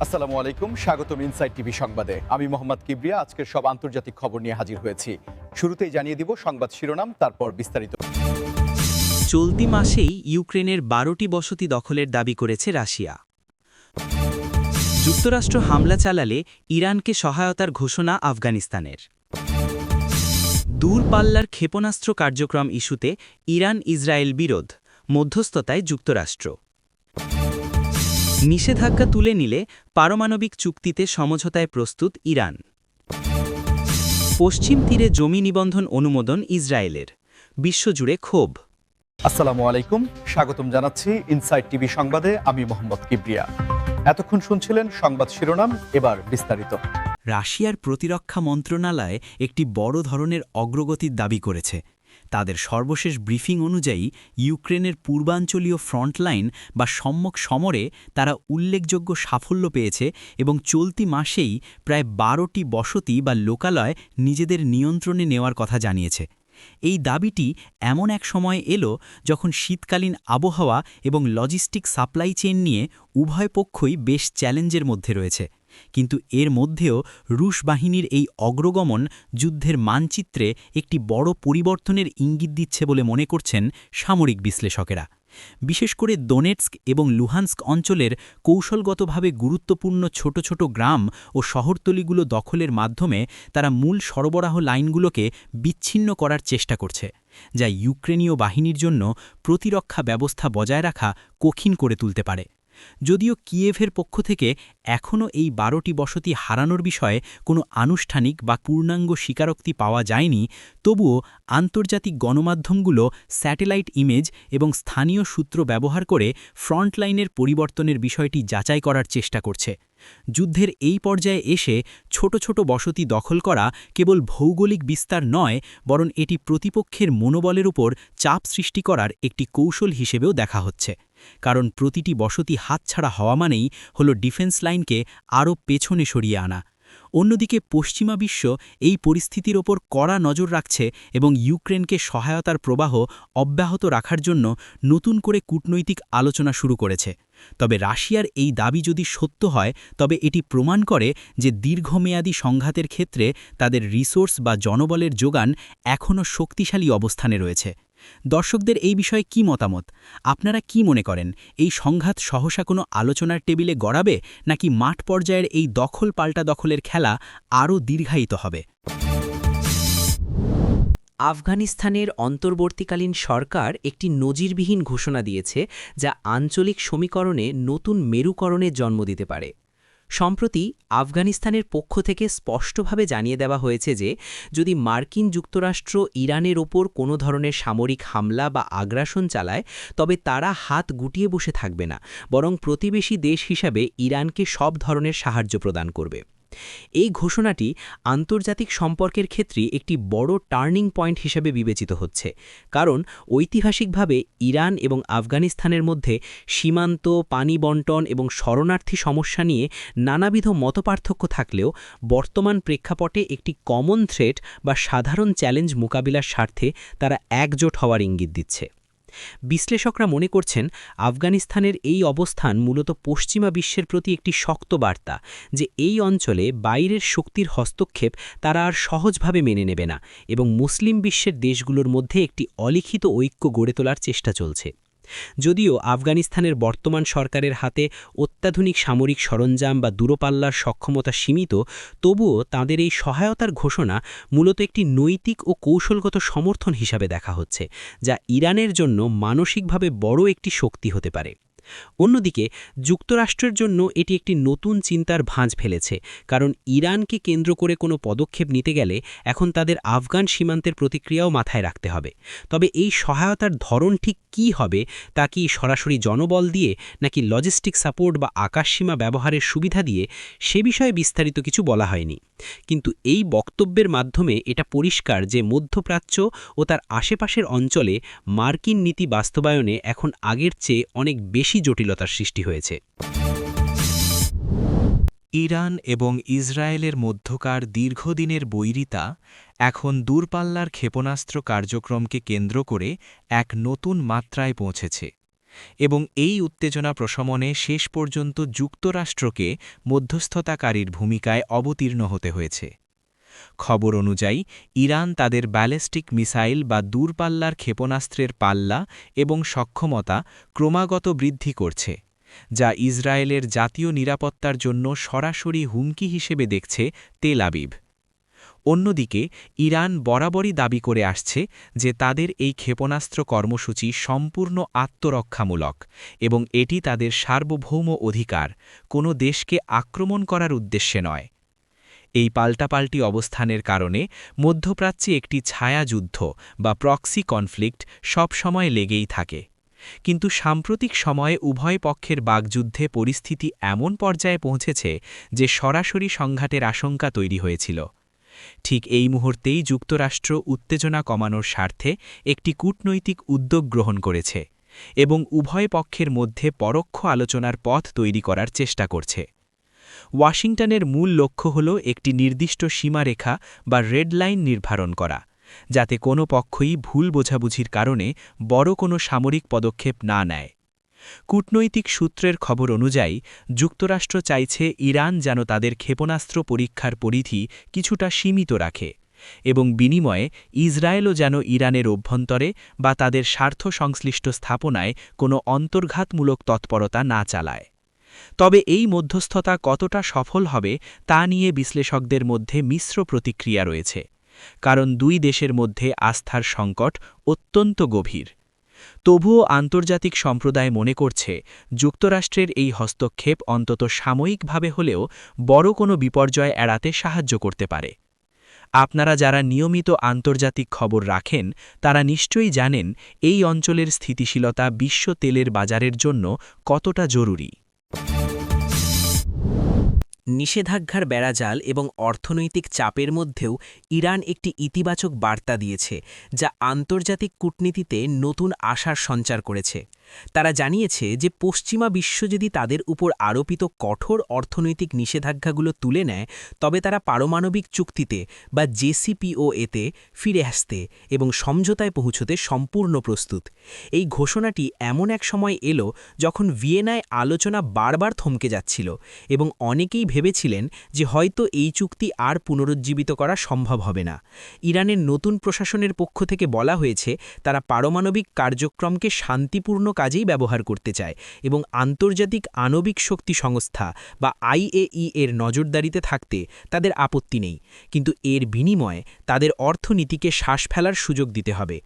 আসসালামু আলাইকুম, স্বাগতম ইনসাইড টিভি সংবাদে। আমি মোহাম্মদ কিবরিয়া আজকের সব আন্তর্জাতিক খবর নিয়ে হাজির হয়েছি। শুরুতেই জানিয়ে দিব সংবাদ শিরোনাম, তারপর বিস্তারিত। চলতি মাসেই ইউক্রেনের ১২টি বসতি দখলের দাবি করেছে রাশিয়া। যুক্তরাষ্ট্র হামলা চালালে ইরানকে সহায়তার ঘোষণা আফগানিস্তানের। দূরপাল্লার ক্ষেপণাস্ত্র কার্যক্রম ইস্যুতে ইরান ইসরায়েল বিরোধ, মধ্যস্থতায় যুক্তরাষ্ট্র। নিষেধাজ্ঞা তুলে নিলে পারমাণবিক চুক্তিতে সমঝোতায় প্রস্তুত ইরান। পশ্চিম তীরে জমি নিবন্ধন অনুমোদন ইসরায়েলের, বিশ্বজুড়ে ক্ষোভ। আসসালামু আলাইকুম, স্বাগতম জানাচ্ছি ইনসাইড টিভি সংবাদে। আমি মোহাম্মদ কিবরিয়া। এতক্ষণ শুনছিলেন সংবাদ শিরোনাম, এবার বিস্তারিত। রাশিয়ার প্রতিরক্ষা মন্ত্রণালয় একটি বড় ধরনের অগ্রগতির দাবি করেছে। তাদের সর্বশেষ ব্রিফিং অনুযায়ী ইউক্রেনের পূর্বাঞ্চলীয় ফ্রন্টলাইন বা সম্মুখ সমরে তারা উল্লেখযোগ্য সাফল্য পেয়েছে এবং চলতি মাসেই প্রায় ১২টি বসতি বা লোকালয় নিজেদের নিয়ন্ত্রণে নেওয়ার কথা জানিয়েছে। এই দাবিটি এমন এক সময় এলো যখন শীতকালীন আবহাওয়া এবং লজিস্টিক সাপ্লাই চেইন নিয়ে উভয় পক্ষই বেশ চ্যালেঞ্জের মধ্যে রয়েছে। কিন্তু এর মধ্যেও রুশ বাহিনীর এই অগ্রগমন যুদ্ধের মানচিত্রে একটি বড় পরিবর্তনের ইঙ্গিত দিচ্ছে বলে মনে করছেন সামরিক বিশ্লেষকেরা। বিশেষ করে দোনেটস্ক এবং লুহান্স্ক অঞ্চলের কৌশলগতভাবে গুরুত্বপূর্ণ ছোট ছোট গ্রাম ও শহরতলিগুলো দখলের মাধ্যমে তারা মূল সরবরাহ লাইনগুলোকে বিচ্ছিন্ন করার চেষ্টা করছে, যা ইউক্রেনীয় বাহিনীর জন্য প্রতিরক্ষা ব্যবস্থা বজায় রাখা কঠিন করে তুলতে পারে। যদিও কিয়েভের পক্ষ থেকে এখনও এই ১২টি বসতি হারানোর বিষয়ে কোনো আনুষ্ঠানিক বা পূর্ণাঙ্গ স্বীকারোক্তি পাওয়া যায়নি, তবুও আন্তর্জাতিক গণমাধ্যমগুলো স্যাটেলাইট ইমেজ এবং স্থানীয় সূত্র ব্যবহার করে ফ্রন্টলাইনের পরিবর্তনের বিষয়টি যাচাই করার চেষ্টা করছে। যুদ্ধের এই পর্যায়ে এসে ছোট ছোট বসতি দখল করা কেবল ভৌগোলিক বিস্তার নয়, বরং এটি প্রতিপক্ষের মনোবলের উপর চাপ সৃষ্টি করার একটি কৌশল হিসেবেও দেখা হচ্ছে। কারণ প্রতিটি বসতি হাতছাড়া হওয়া মানেই হল ডিফেন্স লাইনকে আরও পেছনে সরিয়ে আনা। অন্যদিকে পশ্চিমা বিশ্ব এই পরিস্থিতির ওপর কড়া নজর রাখছে এবং ইউক্রেনকে সহায়তার প্রবাহ অব্যাহত রাখার জন্য নতুন করে কূটনৈতিক আলোচনা শুরু করেছে। তবে রাশিয়ার এই দাবি যদি সত্য হয়, তবে এটি প্রমাণ করে যে দীর্ঘমেয়াদী সংঘাতের ক্ষেত্রে তাদের রিসোর্স বা জনবলের যোগান এখনও শক্তিশালী অবস্থানে রয়েছে। দর্শকদের এই বিষয়ে কি মতামত? আপনারা কি মনে করেন, এই সংঘাত সহসা কোনো আলোচনার টেবিলে গড়াবে, নাকি মাঠ পর্যায়ের এই দখল পাল্টা দখলের খেলা আরও দীর্ঘায়িত হবে? আফগানিস্তানের অন্তর্বর্তীকালীন সরকার একটি নজিরবিহীন ঘোষণা দিয়েছে, যা আঞ্চলিক সমীকরণে নতুন মেরুকরণের জন্ম দিতে পারে। সম্প্রতি আফগানিস্তানের পক্ষ থেকে স্পষ্টভাবে জানিয়ে দেওয়া হয়েছে যে যদি মার্কিন যুক্তরাষ্ট্র ইরানের ওপর কোনো ধরনের সামরিক হামলা বা আগ্রাসন চালায়, তবে তারা হাত গুটিয়ে বসে থাকবে না, বরং প্রতিবেশী দেশ হিসাবে ইরানকে সব ধরনের সাহায্য প্রদান করবে। এই ঘোষণাটি আন্তর্জাতিক সম্পর্কের ক্ষেত্রে একটি বড় টার্নিং পয়েন্ট হিসেবে বিবেচিত হচ্ছে, কারণ ঐতিহাসিকভাবে ইরান এবং আফগানিস্তানের মধ্যে সীমান্ত, পানি বণ্টন এবং শরণার্থী সমস্যা নিয়ে নানাবিধ মতপার্থক্য থাকলেও বর্তমান প্রেক্ষাপটে একটি কমন থ্রেট বা সাধারণ চ্যালেঞ্জ মোকাবিলার স্বার্থে তারা একজোট হওয়ার ইঙ্গিত দিচ্ছে। বিশ্লেষকরা মনে করছেন আফগানিস্তানের এই অবস্থান মূলত পশ্চিমা বিশ্বের প্রতি একটি শক্ত বার্তা যে এই অঞ্চলে বাইরের শক্তির হস্তক্ষেপ তারা আর সহজভাবে মেনে নেবে না এবং মুসলিম বিশ্বের দেশগুলোর মধ্যে একটি অলিখিত ঐক্য গড়ে তোলার চেষ্টা চলছে। যদিও আফগানিস্তানের বর্তমান সরকারের হাতে অত্যাধুনিক সামরিক সরঞ্জাম বা দূরপাল্লার সক্ষমতা সীমিত, তবুও তাদের এই সহায়তার ঘোষণা মূলত একটি নৈতিক ও কৌশলগত সমর্থন হিসাবে দেখা হচ্ছে, যা ইরানের জন্য মানসিকভাবে বড় একটি শক্তি হতে পারে। অন্যদিকে যুক্তরাষ্ট্রের জন্য এটি একটি নতুন চিন্তার ভাঁজ ফেলেছে, কারণ ইরানকে কেন্দ্র করে কোনো পদক্ষেপ নিতে গেলে এখন তাদের আফগান সীমান্তের প্রতিক্রিয়াও মাথায় রাখতে হবে। তবে এই সহায়তার ধরন ঠিক কী হবে, তা কি সরাসরি জনবল দিয়ে, নাকি লজিস্টিক সাপোর্ট বা আকাশসীমা ব্যবহারের সুবিধা দিয়ে, সে বিষয়ে বিস্তারিত কিছু বলা হয়নি। কিন্তু এই বক্তব্যের মাধ্যমে এটা পরিষ্কার যে মধ্যপ্রাচ্য ও তার আশেপাশের অঞ্চলে মার্কিন নীতি বাস্তবায়নে এখন আগের চেয়ে অনেক বেশি জটিলতার সৃষ্টি হয়েছে। ইরান এবং ইসরায়েলের মধ্যকার দীর্ঘদিনের বৈরিতা এখন দূরপাল্লার ক্ষেপণাস্ত্র কার্যক্রমকে কেন্দ্র করে এক নতুন মাত্রায় পৌঁছেছে। এবং এই উত্তেজনা প্রশমনে শেষ পর্যন্ত যুক্তরাষ্ট্রকে মধ্যস্থতাকারীর ভূমিকায় অবতীর্ণ হতে হয়েছে। খবর অনুযায়ী ইরান তাদের ব্যালিস্টিক মিসাইল বা দূরপাল্লার ক্ষেপণাস্ত্রের পাল্লা এবং সক্ষমতা ক্রমাগত বৃদ্ধি করছে, যা ইসরায়েলের জাতীয় নিরাপত্তার জন্য সরাসরি হুমকি হিসেবে দেখছে তেল আবিব। অন্যদিকে ইরান বরাবরই দাবি করে আসছে যে তাদের এই ক্ষেপণাস্ত্র কর্মসূচি সম্পূর্ণ আত্মরক্ষামূলক এবং এটি তাদের সার্বভৌম অধিকার, কোনো দেশকে আক্রমণ করার উদ্দেশ্যে নয়। এই পাল্টাপাল্টি অবস্থানের কারণে মধ্যপ্রাচ্যে একটি ছায়াযুদ্ধ বা প্রক্সি কনফ্লিক্ট সবসময় লেগেই থাকে। কিন্তু সাম্প্রতিক সময়ে উভয় পক্ষের বাগযুদ্ধে পরিস্থিতি এমন পর্যায়ে পৌঁছেছে যে সরাসরি সংঘাতের আশঙ্কা তৈরি হয়েছিল। ঠিক এই মুহূর্তেই যুক্তরাষ্ট্র উত্তেজনা কমানোর স্বার্থে একটি কূটনৈতিক উদ্যোগ গ্রহণ করেছে এবং উভয় পক্ষের মধ্যে পরোক্ষ আলোচনার পথ তৈরি করার চেষ্টা করছে। ওয়াশিংটনের মূল লক্ষ্য হল একটি নির্দিষ্ট সীমারেখা বা রেড লাইন নির্ধারণ করা, যাতে কোনো পক্ষই ভুল বোঝাবুঝির কারণে বড় কোনো সামরিক পদক্ষেপ না নেয়। কূটনৈতিক সূত্রের খবর অনুযায়ী যুক্তরাষ্ট্র চাইছে ইরান যেন তাদের ক্ষেপণাস্ত্র পরীক্ষার পরিধি কিছুটা সীমিত রাখে এবং বিনিময়ে ইসরায়েলও যেন ইরানের অভ্যন্তরে বা তাদের স্বার্থ সংশ্লিষ্ট স্থাপনায় কোনো অন্তর্ঘাতমূলক তৎপরতা না চালায়। তবে এই মধ্যস্থতা কতটা সফল হবে তা নিয়ে বিশ্লেষকদের মধ্যে মিশ্র প্রতিক্রিয়া রয়েছে, কারণ দুই দেশের মধ্যে আস্থার সংকট অত্যন্ত গভীর। তবুও আন্তর্জাতিক সম্প্রদায় মনে করছে যুক্তরাষ্ট্রের এই হস্তক্ষেপ অন্তত সাময়িকভাবে হলেও বড় কোনো বিপর্যয় এড়াতে সাহায্য করতে পারে। আপনারা যারা নিয়মিত আন্তর্জাতিক খবর রাখেন তারা নিশ্চয়ই জানেন এই অঞ্চলের স্থিতিশীলতা বিশ্ব তেলের বাজারের জন্য কতটা জরুরি। নিষেধাজ্ঞার বেড়াজাল এবং অর্থনৈতিক চাপের মধ্যেও ইরান একটি ইতিবাচক বার্তা দিয়েছে, যা আন্তর্জাতিক কূটনীতিতে নতুন আশার সঞ্চার করেছে। তারা জানিয়েছে যে পশ্চিমা বিশ্ব যদি তাদের উপর আরোপিত কঠোর অর্থনৈতিক নিষেধাজ্ঞাগুলো তুলে নেয়, তবে তারা পারমাণবিক চুক্তিতে বা জেসিপিওএতে ফিরে আসতে এবং সমঝোতায় পৌঁছতে সম্পূর্ণ প্রস্তুত। এই ঘোষণাটি এমন এক সময় এলো যখন ভিয়েনায় আলোচনা বারবার থমকে যাচ্ছিল এবং অনেকেই ভেবেছিলেন যে হয়তো এই চুক্তি আর পুনরুজ্জীবিত করা সম্ভব হবে না। ইরানের নতুন প্রশাসনের পক্ষ থেকে বলা হয়েছে তারা পারমাণবিক কার্যক্রমকে শান্তিপূর্ণ কাজেই ব্যবহার করতে চায় এবং আন্তর্জাতিক আণবিক শক্তি সংস্থা বা আইএই এর নজরদারিতে থাকতে তাদের আপত্তি নেই, কিন্তু এর বিনিময়ে তাদের অর্থনীতিকে শ্বাস ফেলার সুযোগ দিতে হবে।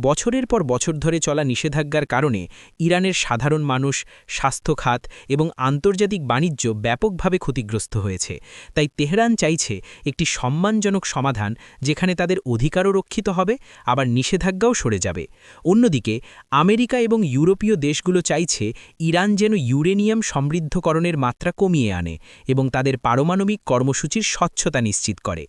বছরের পর বছর ধরে চলা নিষেধাজ্ঞার কারণে ইরানের সাধারণ মানুষ, স্বাস্থ্য খাত এবং আন্তর্জাতিক বাণিজ্য ব্যাপকভাবে ক্ষতিগ্রস্ত হয়েছে। তাই তেহরান চাইছে একটি সম্মানজনক সমাধান যেখানে তাদের অধিকারও রক্ষিত হবে, আবার নিষেধাজ্ঞাও সরে যাবে। অন্যদিকে আমেরিকা এবং ইউরোপীয় দেশগুলো চাইছে ইরান যেন ইউরেনিয়াম সমৃদ্ধকরণের মাত্রা কমিয়ে আনে এবং তাদের পারমাণবিক কর্মসূচির স্বচ্ছতা নিশ্চিত করে।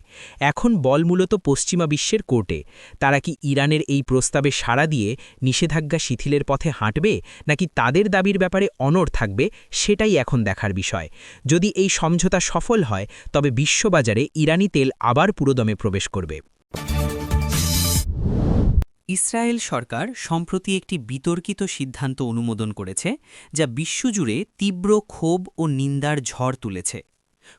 এখন বল মূলত পশ্চিমা বিশ্বের কোর্টে। তারা কি ইরানের এই প্রস্তাবে সাড়া দিয়ে নিষেধাজ্ঞা শিথিলের পথে হাঁটবে, নাকি তাদের দাবির ব্যাপারে অনড় থাকবে, সেটাই এখন দেখার বিষয়। যদি এই সমঝোতা সফল হয় তবে বিশ্ববাজারে ইরানি তেল আবার পুরোদমে প্রবেশ করবে। ইসরায়েল সরকার সম্প্রতি একটি বিতর্কিত সিদ্ধান্ত অনুমোদন করেছে, যা বিশ্বজুড়ে তীব্র ক্ষোভ ও নিন্দার ঝড় তুলেছে।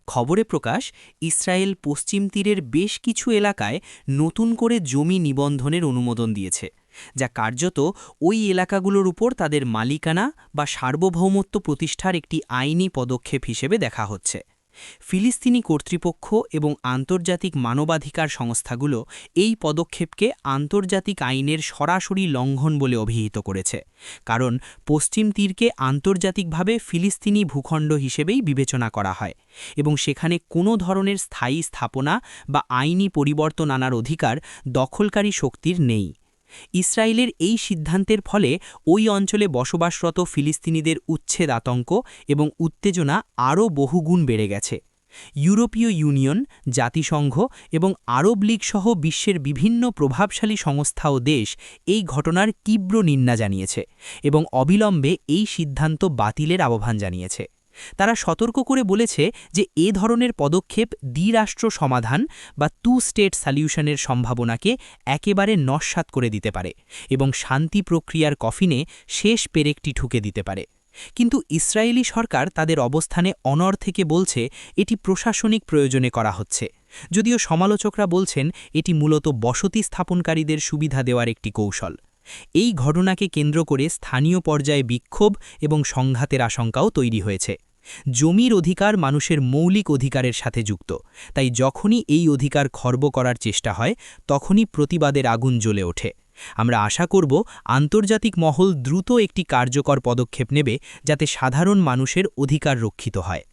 খবরে প্রকাশ, ইসরায়েল পশ্চিম তীরের বেশ কিছু এলাকায় নতুন করে জমি নিবন্ধনের অনুমোদন দিয়েছে, যা কার্যত ওই এলাকাগুলোর উপর তাদের মালিকানা বা সার্বভৌমত্ব প্রতিষ্ঠার একটি আইনি পদক্ষেপ হিসেবে দেখা হচ্ছে। ফিলিস্তিনি কর্তৃপক্ষ এবং আন্তর্জাতিক মানবাধিকার সংস্থাগুলো এই পদক্ষেপকে আন্তর্জাতিক আইনের সরাসরি লঙ্ঘন বলে অভিহিত করেছে, কারণ পশ্চিম তীরকে আন্তর্জাতিকভাবে ফিলিস্তিনি ভূখণ্ড হিসেবেই বিবেচনা করা হয় এবং সেখানে কোনো ধরনের স্থায়ী স্থাপনা বা আইনি পরিবর্তন আনার অধিকার দখলকারী শক্তির নেই। ইসরায়েলের এই সিদ্ধান্তের ফলে ওই অঞ্চলে বসবাসরত ফিলিস্তিনিদের উচ্ছেদ আতঙ্ক এবং উত্তেজনা আরও বহুগুণ বেড়ে গেছে। ইউরোপীয় ইউনিয়ন, জাতিসংঘ এবং আরব লীগ সহ বিশ্বের বিভিন্ন প্রভাবশালী সংস্থা ও দেশ এই ঘটনার তীব্র নিন্দা জানিয়েছে এবং অবিলম্বে এই সিদ্ধান্ত বাতিলের আহ্বান জানিয়েছে। তারা সতর্ক করে বলেছে যে এ ধরনের পদক্ষেপ দ্বিরাষ্ট্র সমাধান বা টু স্টেট সলিউশনের সম্ভাবনাকে একেবারে নস্যাৎ করে দিতে পারে এবং শান্তি প্রক্রিয়ার কফিনে শেষ পেরেকটি ঠুকে দিতে পারে। কিন্তু ইসরায়েলি সরকার তাদের অবস্থানে অনড় থেকে বলছে এটি প্রশাসনিক প্রয়োজনে করা হচ্ছে, যদিও সমালোচকরা বলছেন এটি মূলত বসতি স্থাপনকারীদের সুবিধা দেওয়ার একটি কৌশল। এই ঘটনাকে কেন্দ্র করে স্থানীয় পর্যায়ে বিক্ষোভ এবং সংঘাতের আশঙ্কাও তৈরি হয়েছে। জমির অধিকার মানুষের মৌলিক অধিকারের সাথে যুক্ত, তাই যখনই এই অধিকার খর্ব করার চেষ্টা হয় তখনই প্রতিবাদের আগুন জ্বলে ওঠে। আমরা আশা করব আন্তর্জাতিক মহল দ্রুত একটি কার্যকর পদক্ষেপ নেবে যাতে সাধারণ মানুষের অধিকার রক্ষিত হয়।